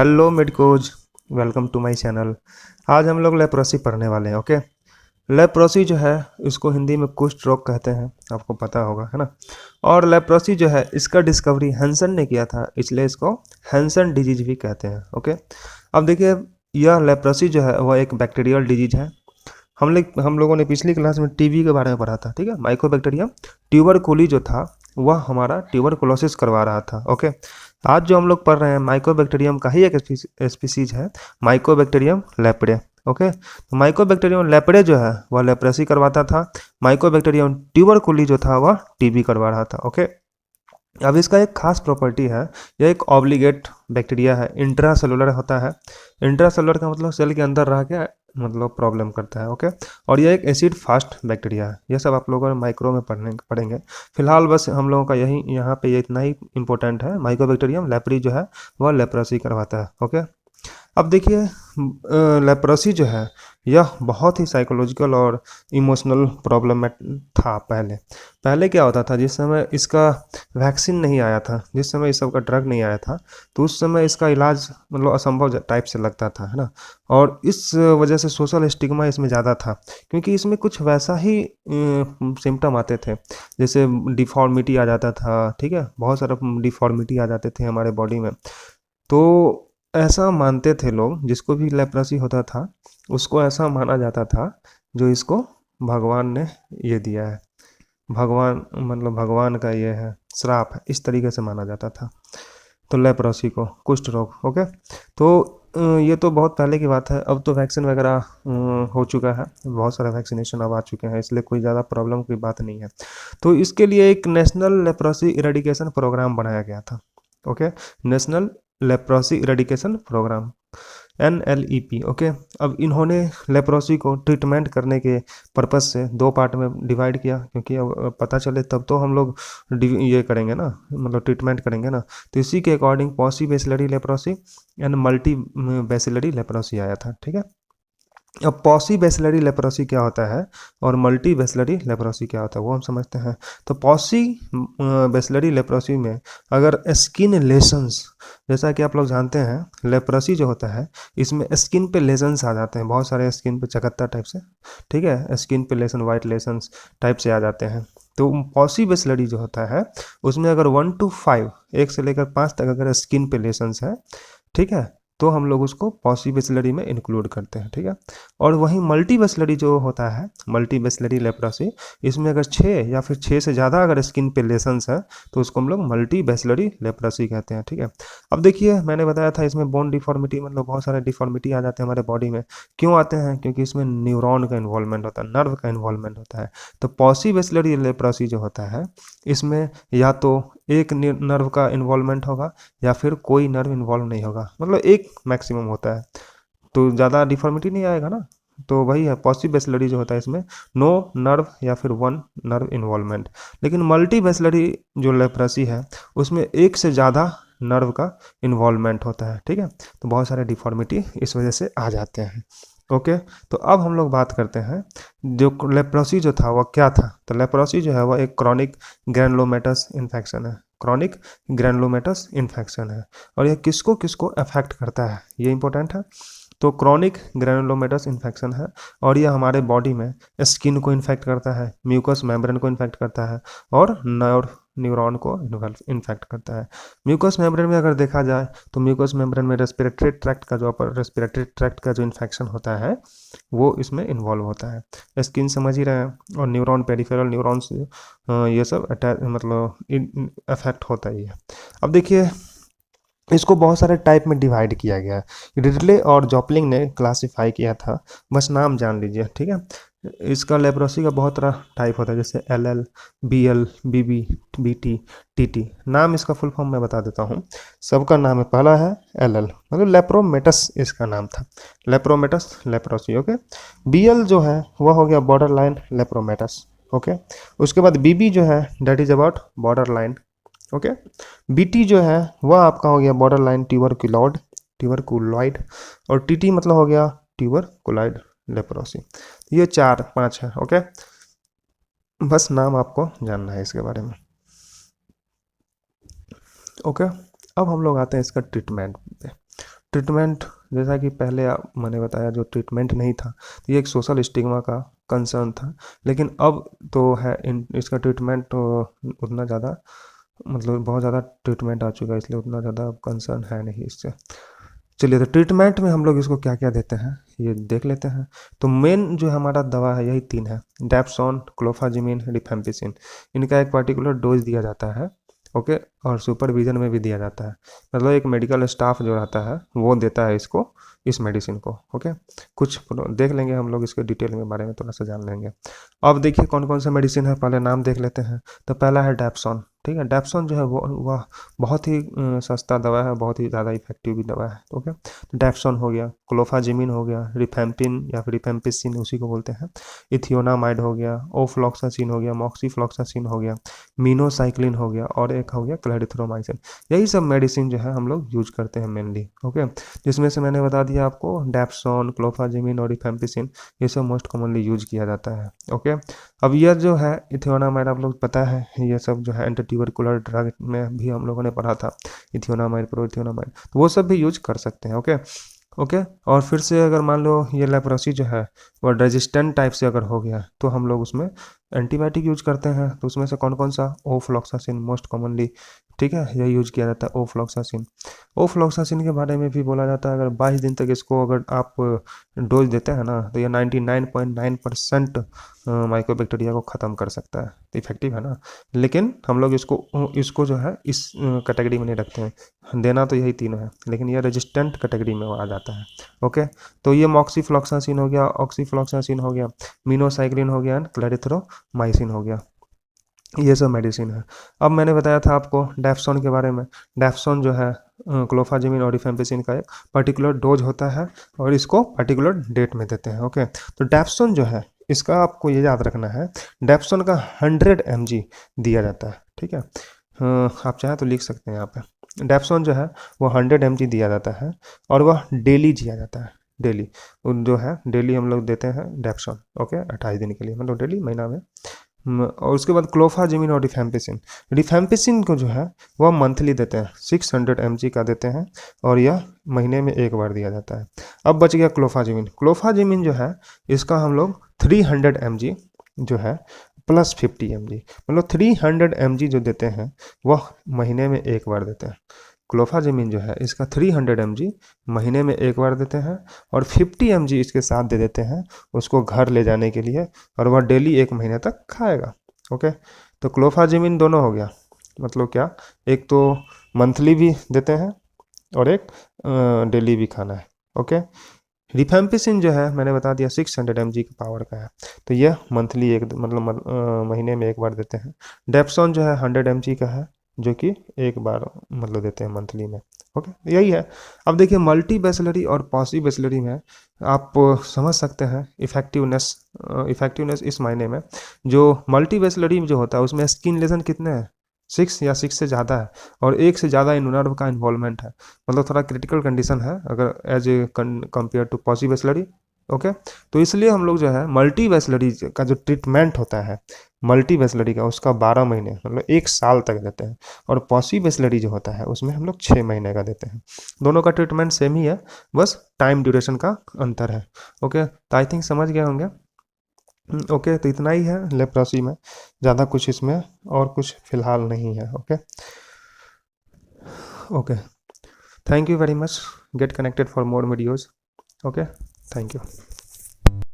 Hello medicos, welcome to my channel. आज हम लोग लेप्रोसी पढ़ने वाले हैं। ओके, लेप्रोसी जो है इसको हिंदी में कुष्ठ रोग कहते हैं, आपको पता होगा, है ना। और लेप्रोसी जो है इसका डिस्कवरी हैंसन ने किया था, इसलिए इसको हैंसन डिजीज भी कहते हैं। ओके, अब देखिए, यह लेप्रोसी जो है वह एक बैक्टीरियल डिजीज है। हम लोगों ने पिछली क्लास में टीबी के बारे में पढ़ा था, ठीक है। माइकोबैक्टीरियम ट्यूबरकुली जो था वह हमारा ट्यूबरकुलोसिस करवा रहा था। ओके, आज जो हम लोग पढ़ रहे हैं माइकोबैक्टीरियम का ही एक स्पीसीज है, माइकोबैक्टीरियम लेप्रे। ओके, तो माइकोबैक्टीरियम लेप्रे जो है वह लेप्रेसी करवाता था। माइकोबैक्टीरियम ट्यूबरकुली जो था वह टीबी करवा रहा था। ओके, अब इसका एक खास प्रॉपर्टी है, यह एक ऑब्लिगेट बैक्टीरिया है, इंट्रा सेलुलर होता है। इंट्रा सेलुलर का मतलब सेल के अंदर रह के मतलब प्रॉब्लम करता है। ओके, और यह एक एसिड फास्ट बैक्टीरिया है। यह सब आप लोगों ने माइक्रो में पढ़ेंगे। फिलहाल बस हम लोगों का यही यहाँ पे ये इतना ही इंपॉर्टेंट है, माइकोबैक्टीरियम लेप्री जो है वह लेप्रोसी करवाता है। ओके, अब देखिए, लेप्रोसी जो है यह बहुत ही साइकोलॉजिकल और इमोशनल प्रॉब्लम था। पहले क्या होता था, जिस समय इसका वैक्सीन नहीं आया था, जिस समय इस सब का ड्रग नहीं आया था, तो उस समय इसका इलाज मतलब असंभव टाइप से लगता था, है ना। और इस वजह से सोशल स्टिग्मा इसमें ज़्यादा था, क्योंकि इसमें कुछ वैसा ही सिम्टम आते थे, जैसे डिफॉर्मिटी आ जाता था, ठीक है, बहुत सारा डिफॉर्मिटी आ जाते थे हमारे बॉडी में। तो ऐसा मानते थे लोग, जिसको भी लेप्रोसी होता था उसको ऐसा माना जाता था जो इसको भगवान ने ये दिया है, भगवान मतलब भगवान का ये है, श्राप है, इस तरीके से माना जाता था। तो लेप्रोसी को कुष्ठ रोग। ओके, तो ये तो बहुत पहले की बात है। अब तो वैक्सीन वगैरह हो चुका है, बहुत सारे वैक्सीनेशन अब आ चुके हैं, इसलिए कोई ज़्यादा प्रॉब्लम की बात नहीं है। तो इसके लिए एक नेशनल लेप्रोसी इरेडिकेशन प्रोग्राम बनाया गया था। Okay, national leprosy eradication programme, NLEP। Okay, अब इन्होंने लेप्रोसी को ट्रीटमेंट करने के पर्पज़ से दो पार्ट में डिवाइड किया, क्योंकि अब पता चले तब तो हम लोग ये करेंगे ना, मतलब ट्रीटमेंट करेंगे ना। तो इसी के according posse bacillary leprosy and multi bacillary leprosy आया था, ठीक है। अब पॉसी बेसिलरी लेप्रोसी क्या होता है और मल्टी बेसिलरी लेप्रोसी क्या होता है वो हम समझते हैं। तो पॉसी बेसिलरी लेप्रोसी में अगर स्किन लेशंस, जैसा कि आप लोग जानते हैं लेप्रोसी जो होता है इसमें स्किन पे लेशंस आ जाते हैं, बहुत सारे स्किन पे चकत्ता टाइप से, ठीक है, स्किन पे लेशन, वाइट लेशंस टाइप से आ जाते हैं। तो पॉसी बेसिलरी जो होता है उसमें अगर 1 to 5, 1 से लेकर 5 तक अगर स्किन पे लेशंस है, ठीक है, तो हम लोग उसको पॉसी बेसिलरी में इंक्लूड करते हैं, ठीक है। और वहीं मल्टी बेसिलरी जो होता है, मल्टी बेसिलरी लेप्रोसी, इसमें अगर 6 या फिर 6 से ज़्यादा अगर स्किन पे लेशंस है तो उसको हम लोग मल्टी बेसिलरी लेप्रोसी कहते हैं, ठीक है। अब देखिए, मैंने बताया था इसमें बोन डिफॉर्मिटी, मतलब बहुत सारे डिफॉर्मिटी आ जाते हैं हमारे बॉडी में। क्यों आते हैं? क्योंकि इसमें न्यूरॉन का इन्वॉल्वमेंट होता है, नर्व का इन्वॉल्वमेंट होता है। तो पॉसी बेसिलरी लेप्रोसी जो होता है इसमें या तो एक नर्व का इन्वॉल्वमेंट होगा या फिर कोई नर्व इन्वॉल्व नहीं होगा, मतलब एक मैक्सिमम होता है, तो ज़्यादा डिफॉर्मिटी नहीं आएगा ना। तो वही है, पॉसिव बेसिलरी जो होता है इसमें नो नर्व या फिर वन नर्व इन्वॉल्वमेंट। लेकिन मल्टी बेसिलरी जो लेप्रोसी है उसमें एक से ज़्यादा नर्व का इन्वॉल्वमेंट होता है, ठीक है। तो बहुत सारे डिफॉर्मिटी इस वजह से आ जाते हैं। ओके, तो अब हम लोग बात करते हैं जो लेप्रोसी जो था वह क्या था। तो लेप्रोसी जो है वह एक क्रॉनिक ग्रैनुलोमेटस इन्फेक्शन है, क्रॉनिक ग्रैनुलोमेटस इन्फेक्शन है। और यह किसको किसको अफेक्ट करता है ये इंपॉर्टेंट है। तो क्रॉनिक ग्रैनुलोमेटस इन्फेक्शन है और यह हमारे बॉडी में स्किन को इन्फेक्ट करता है, म्यूकस मेम्ब्रेन को इन्फेक्ट करता है और न्यूरॉन को इन्फेक्ट करता है। म्यूकस मेम्ब्रेन में अगर देखा जाए तो म्यूकस मेम्ब्रेन में रेस्पिरेटरी ट्रैक्ट का जो अपर रेस्पिरेटरी ट्रैक्ट का जो इन्फेक्शन होता है वो इसमें इन्वॉल्व होता है। स्किन समझ ही रहे हैं, और न्यूरॉन, पेरिफेरल न्यूरॉन्स ये सब अटैच मतलब अफेक्ट होता ही है। अब देखिए, इसको बहुत सारे टाइप में डिवाइड किया गया है, रिडले और जॉपलिंग ने क्लासिफाई किया था, बस नाम जान लीजिए, ठीक है। इसका लेप्रोसी का बहुत तरह टाइप होता है, जैसे LL, BL, BB, BT, TT। नाम इसका फुल फॉर्म मैं बता देता हूँ, सबका नाम है। पहला है LL, मतलब लेप्रोमेटस इसका नाम था, लेप्रोमेटस लेप्रोसी। ओके, BL जो है वह हो गया बॉर्डर लाइन लेप्रोमेटस। ओके, उसके बाद BB जो है date is about border line. Okay, BT जो है वह आपका हो गया बॉर्डर लाइन ट्यूबरकुलॉइड, ट्यूबरकुलॉइड। और TT मतलब हो गया ट्यूबरकुलॉइड लेप्रोसी। ये 4-5 है। ओके, बस नाम आपको जानना है इसके बारे में। ओके, अब हम लोग आते हैं इसका ट्रीटमेंट पे। ट्रीटमेंट, जैसा कि पहले मैंने बताया, जो ट्रीटमेंट नहीं था तो ये एक सोशल स्टिग्मा का कंसर्न था, लेकिन अब तो है इसका ट्रीटमेंट तो उतना ज़्यादा, मतलब बहुत ज़्यादा ट्रीटमेंट आ चुका है, इसलिए उतना ज़्यादा कंसर्न है नहीं इससे। चलिए, तो ट्रीटमेंट में हम लोग इसको क्या क्या देते हैं ये देख लेते हैं। तो मेन जो हमारा दवा है यही 3 है, डेप्सोन, क्लोफाजिमिन, रिफेम्पिसिन। इनका एक पर्टिकुलर डोज दिया जाता है, ओके, और सुपरविजन में भी दिया जाता है, मतलब एक मेडिकल स्टाफ जो रहता है वो देता है इसको, इस मेडिसिन को, ओके। कुछ देख लेंगे हम लोग इसके डिटेल में, बारे में थोड़ा सा जान लेंगे। अब देखिए कौन कौन सा मेडिसिन है, पहले नाम देख लेते हैं। तो पहला है डेप्सोन, ठीक है। डेप्सोन जो है वो वह बहुत ही सस्ता दवा है, बहुत ही ज़्यादा इफेक्टिव भी दवा है, ओके। तो डेप्सोन हो गया, क्लोफाजिमिन हो गया, रिफेम्पिन या फिर रिफेम्पिसिन उसी को बोलते हैं, इथियोनामाइड हो गया, ओफ्लॉक्सासिन हो गया, मॉक्सीफ्लॉक्सासिन हो गया, मीनोसाइक्लिन हो गया, और एक हो गया क्लैरिथ्रोमाइसिन। यही सब मेडिसिन जो है हम लोग यूज करते हैं मेनली, ओके। जिसमें से मैंने बता दिया आपको, डेप्सोन, क्लोफाजिमिन और रिफेम्पिसिन, ये सब मोस्ट कॉमनली यूज किया जाता है, ओके। अब यह जो है इथियोनामाइड, आप लोग पता है ये सब जो है एंटी ट्यूबरकुलर ड्रग में भी हम लोगों ने पढ़ा था, इथियोनामाइड, प्रोइथियोनामाइड, तो वो सब भी यूज कर सकते हैं, ओके। ओके, और फिर से अगर मान लो ये लेप्रोसी जो है वो रेजिस्टेंट टाइप से अगर हो गया तो हम लोग उसमें एंटीबायोटिक यूज करते हैं। तो उसमें से कौन कौन सा, ओफ्लॉक्सासिन मोस्ट कॉमनली, ठीक है, यह यूज किया जाता है, ओफ्लॉक्सासिन। ओफ्लॉक्सासिन के बारे में भी बोला जाता है, अगर 22 दिन तक इसको अगर आप डोज देते हैं ना, तो ये 99.9% माइकोबैक्टीरिया को ख़त्म कर सकता है, तो इफेक्टिव है ना। लेकिन हम लोग इसको इसको जो है इस कैटेगरी में नहीं रखते हैं, देना तो यही तीनों है, लेकिन ये रेजिस्टेंट कैटेगरी में आ जाता है, ओके। तो ये मॉक्सीफ्लॉक्सासिन हो गया, ऑक्सीफ्लॉक्सासिन हो गया, मीनोसाइक्लिन हो गया, क्लैरिथ्रोमाइसिन हो गया, ये सब मेडिसिन है। अब मैंने बताया था आपको डेप्सोन के बारे में। डेप्सोन जो है क्लोफाजिमिन और रिफेम्पिसिन का एक पर्टिकुलर डोज होता है, और इसको पर्टिकुलर डेट में देते हैं, ओके। तो डेप्सोन जो है इसका आपको ये याद रखना है, डेप्सोन का 100 mg दिया जाता है, ठीक है। आप चाहें तो लिख सकते हैं यहाँ पे, डेप्सोन जो है वो 100 mg दिया जाता है, और वह डेली दिया जाता है, डेली जो है डेली हम लोग देते हैं डेप्सोन, ओके, 28 दिन के लिए, मतलब डेली, महीना में। और उसके बाद क्लोफाजिमिन और रिफेम्पिसिन, रिफेम्पिसिन को जो है वह मंथली देते हैं, 600 mg का देते हैं, और यह महीने में एक बार दिया जाता है। अब बच गया क्लोफाजिमिन। क्लोफाजिमिन जो है इसका हम लोग 300 mg जो है प्लस 50 mg, मतलब 300 mg जो देते हैं वह महीने में एक बार देते हैं। क्लोफाजिमिन जो है इसका 300 mg महीने में एक बार देते हैं, और 50 mg इसके साथ दे देते हैं उसको घर ले जाने के लिए, और वह डेली 1 महीने तक खाएगा, ओके। तो क्लोफाजिमिन दोनों हो गया, मतलब क्या, एक तो मंथली भी देते हैं और एक डेली भी खाना है, ओके। रिफेम्पिसिन जो है मैंने बता दिया 600 mg की पावर का है, तो यह मंथली एक, मतलब महीने में एक बार देते हैं। डेप्सोन जो है 100 mg का है, जो कि एक बार मतलब देते हैं मंथली में, ओके, यही है। अब देखिए मल्टी बैसिलरी और पॉसी बैसिलरी में आप समझ सकते हैं इफेक्टिवनेस, इफेक्टिवनेस इस मायने में, जो मल्टी बैसिलरी जो होता है उसमें स्किन लेजन कितने हैं, 6 या 6 से ज़्यादा है, और एक से ज़्यादा नर्व का इन्वॉल्वमेंट है, मतलब थोड़ा क्रिटिकल कंडीशन है अगर as a compare to paucibacillary, okay. तो इसलिए हम लोग जो है मल्टी बैसिलरी का जो ट्रीटमेंट होता है, मल्टी बैसिलरी का, उसका 12 महीने मतलब 1 साल तक देते हैं, और पॉसी बैसिलरी जो होता है उसमें हम लोग 6 महीने का देते हैं। दोनों का ट्रीटमेंट सेम ही है, बस टाइम ड्यूरेशन का अंतर है, ओके। तो आई थिंक समझ गए होंगे, ओके। तो इतना ही है लेप्रोसी में, ज़्यादा कुछ इसमें और कुछ फ़िलहाल नहीं है, okay. Okay, thank you very much, get connected for more videos, okay, thank you.